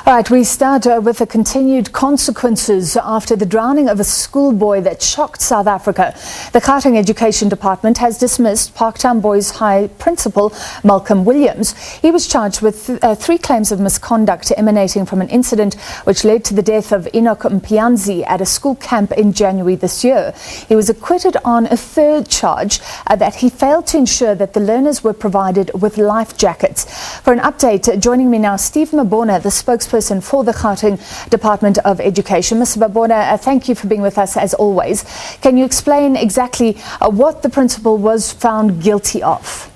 All right, we start with the continued consequences after the drowning of a schoolboy that shocked South Africa. The Gauteng Education Department has dismissed Parktown Boys High Principal Malcolm Williams. He was charged with 3 claims of misconduct emanating from an incident which led to the death of Enoch Mpianzi at a school camp in January this year. He was acquitted on a 3rd charge that he failed to ensure that the learners were provided with life jackets. For an update, joining me now, Steve Mabona, the spokesperson for the Gauteng Department of Education. Mr. Mabona, thank you for being with us as always. Can you explain exactly what the principal was found guilty of?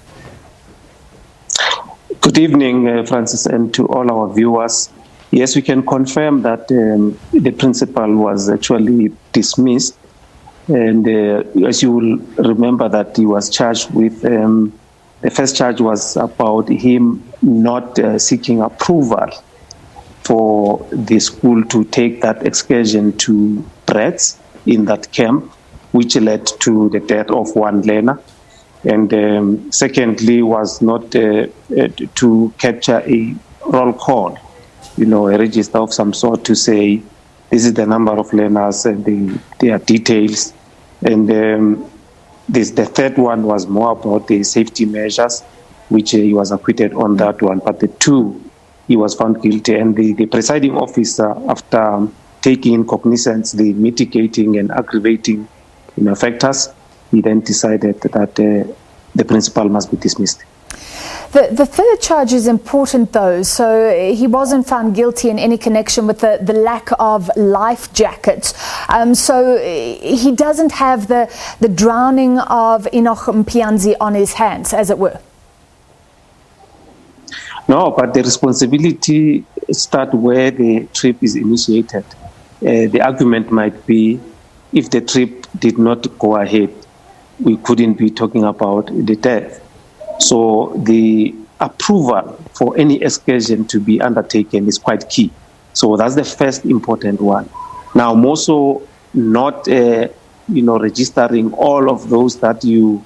Good evening, Francis, and to all our viewers. Yes, we can confirm that the principal was actually dismissed, and as you will remember that he was charged with, the first charge was about him not seeking approval for the school to take that excursion to Brits in that camp, which led to the death of one learner. And secondly was not to capture a roll call, a register of some sort to say this is the number of learners and their details. And the third one was more about the safety measures, which he was acquitted on that one. But the 2, he was found guilty. And the presiding officer, after taking cognizance the mitigating and aggravating factors, he then decided that the principal must be dismissed. The 3rd charge is important though, so he wasn't found guilty in any connection with the lack of life jackets. So he doesn't have the drowning of Enoch Mpianzi on his hands, as it were. No, but the responsibility starts where the trip is initiated. The argument might be if the trip did not go ahead, we couldn't be talking about the death. So the approval for any excursion to be undertaken is quite key. So that's the first important one. Now, more so not, registering all of those that you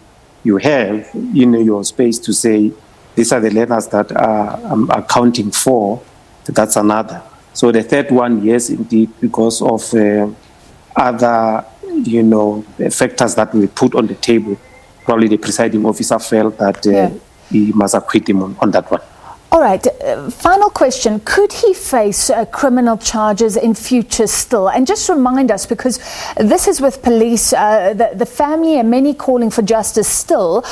have in your space to say, these are the learners that I'm accounting for. That's another. So the third one, yes, indeed, because of other, factors that we put on the table. Probably the presiding officer felt that he must acquit him on that one. All right. Final question. Could he face criminal charges in future still? And just remind us, because this is with police, the family and many calling for justice still,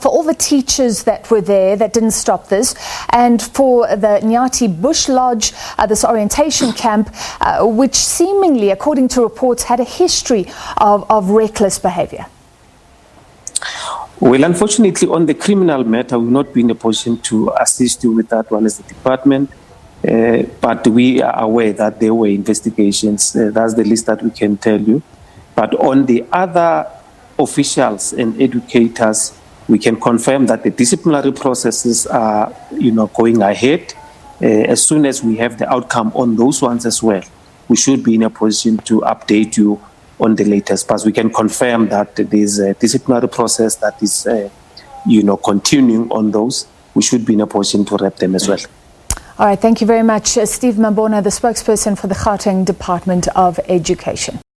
for all the teachers that were there that didn't stop this, and for the Nyati Bush Lodge, this orientation camp, which seemingly, according to reports, had a history of reckless behavior. Well, unfortunately, on the criminal matter, we will not be in a position to assist you with that one as the department. But we are aware that there were investigations. That's the least that we can tell you. But on the other officials and educators, we can confirm that the disciplinary processes are, going ahead. As soon as we have the outcome on those ones as well, we should be in a position to update you on the latest, but we can confirm that there's a disciplinary process that is, continuing on those. We should be in a position to wrap them as well. All right, thank you very much, Steve Mabona, the spokesperson for the Gauteng Department of Education.